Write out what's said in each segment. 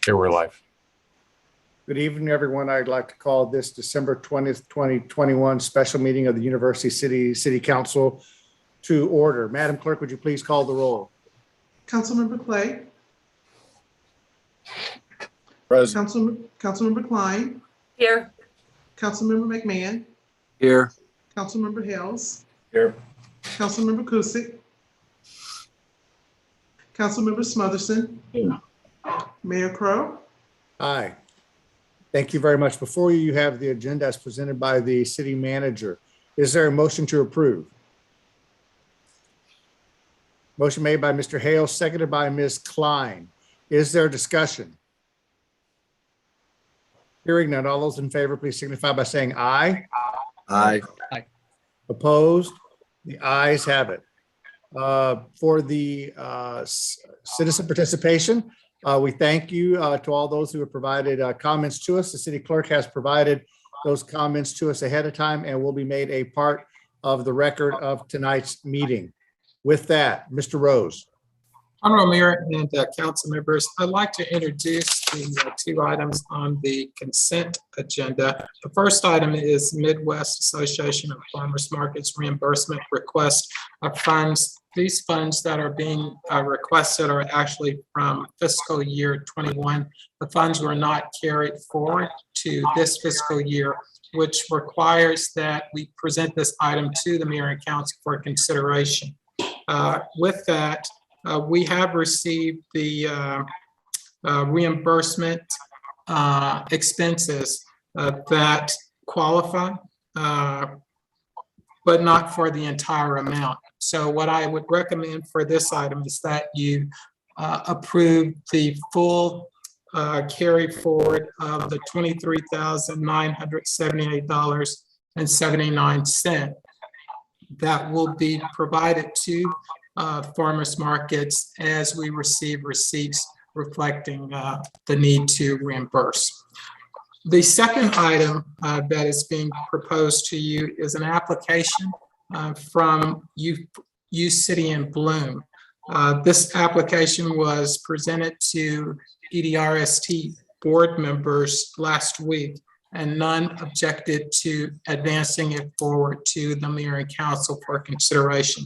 Here we're live. Good evening, everyone. I'd like to call this December 20th, 2021 special meeting of the University City Council to order. Madam Clerk, would you please call the roll? Councilmember Clay. Present. Councilmember Klein. Here. Councilmember McMahon. Here. Councilmember Hales. Here. Councilmember Kusick. Councilmember Smotherson. Here. Mayor Crowe. Aye. Thank you very much. Before you, you have the agenda as presented by the city manager. Is there a motion to approve? Motion made by Mr. Hale, seconded by Ms. Klein. Is there discussion? Hearing none, all those in favor, please signify by saying aye. Aye. Opposed? The ayes have it. For the citizen participation, we thank you to all those who have provided comments to us. The city clerk has provided those comments to us ahead of time and will be made a part of the record of tonight's meeting. With that, Mr. Rose. Honorable Mayor and council members, I'd like to introduce the two items on the consent agenda. The first item is Midwest Association of Farmers Markets reimbursement request of funds. These funds that are being requested are actually from fiscal year 21. The funds were not carried forward to this fiscal year, which requires that we present this item to the mayor and council for consideration. With that, we have received the reimbursement expenses that qualify, but not for the entire amount. So what I would recommend for this item is that you approve the full carry forward of the $23,978.79 that will be provided to farmers markets as we receive receipts reflecting the need to reimburse. The second item that is being proposed to you is an application from U City and Bloom. This application was presented to EDRST board members last week, and none objected to advancing it forward to the mayor and council for consideration.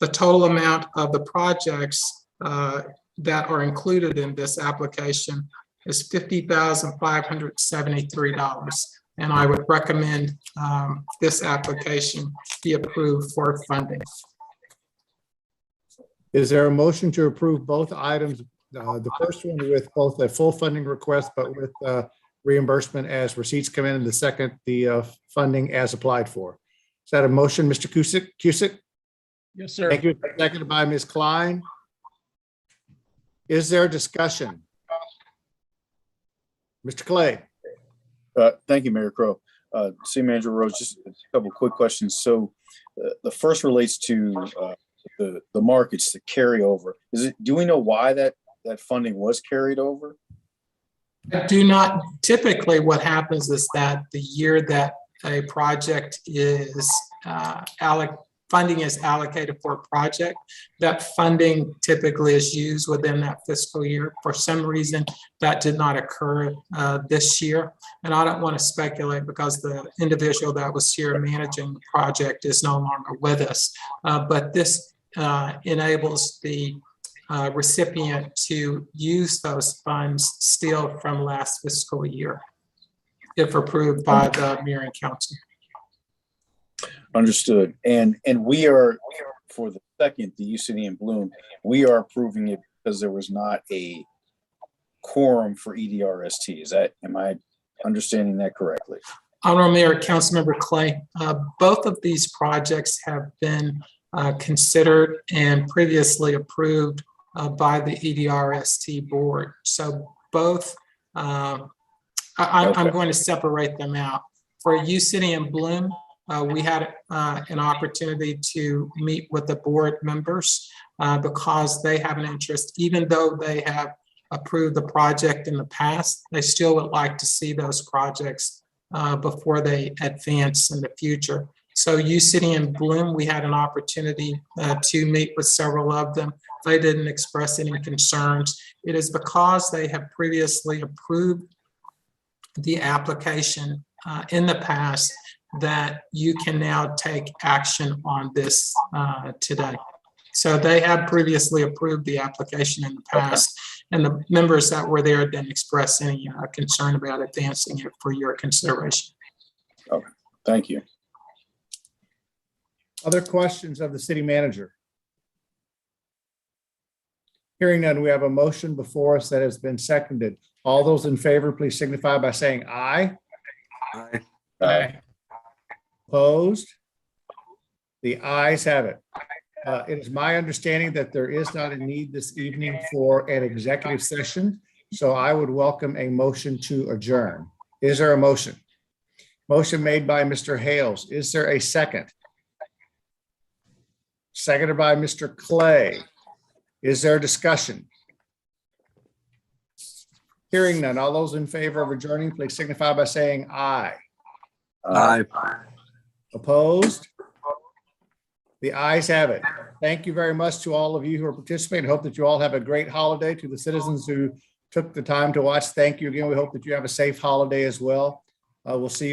The total amount of the projects that are included in this application is $50,573. And I would recommend this application be approved for funding. Is there a motion to approve both items? The first one with both a full funding request, but with reimbursement as receipts come in, and the second, the funding as applied for. Is that a motion, Mr. Kusick? Yes, sir. Thank you. Seconded by Ms. Klein. Is there discussion? Mr. Clay. Thank you, Mayor Crowe. City Manager Rose, just a couple of quick questions. So the first relates to the markets, the carryover. Do we know why that funding was carried over? I do not. Typically what happens is that the year that a project is funding is allocated for a project, that funding typically is used within that fiscal year. For some reason, that did not occur this year. And I don't want to speculate because the individual that was here managing the project is no longer with us. But this enables the recipient to use those funds still from last fiscal year, if approved by the mayor and council. Understood. And we are, for the second, the U City and Bloom, we are approving it because there was not a quorum for EDRST. Am I understanding that correctly? Honorable Mayor, Councilmember Clay, both of these projects have been considered and previously approved by the EDRST board. So both, I'm going to separate them out. For U City and Bloom, we had an opportunity to meet with the board members because they have an interest, even though they have approved the project in the past, they still would like to see those projects before they advance in the future. So U City and Bloom, we had an opportunity to meet with several of them. They didn't express any concerns. It is because they have previously approved the application in the past that you can now take action on this today. So they have previously approved the application in the past, and the members that were there didn't express any concern about advancing it for your consideration. Thank you. Other questions of the city manager? Hearing none, we have a motion before us that has been seconded. All those in favor, please signify by saying aye. Aye. Opposed? The ayes have it. It is my understanding that there is not a need this evening for an executive session, so I would welcome a motion to adjourn. Is there a motion? Motion made by Mr. Hales. Is there a second? Seconded by Mr. Clay. Is there discussion? Hearing none. All those in favor of adjourning, please signify by saying aye. Aye. Opposed? The ayes have it. Thank you very much to all of you who are participating. Hope that you all have a great holiday. To the citizens who took the time to watch, thank you again. We hope that you have a safe holiday as well. We'll see you